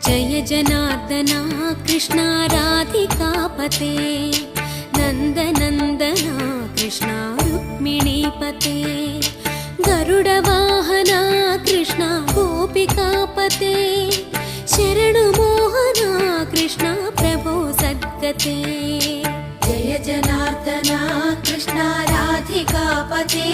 जय जनार्दना कृष्णा राधिकापते नन्दनन्दना कृष्णा रुक्मिणीपते गरुडवाहना कृष्णा गोपिकापते शरणुमोहना कृष्णा प्रभो सद्गते जय जनार्दना कृष्णा राधिकापते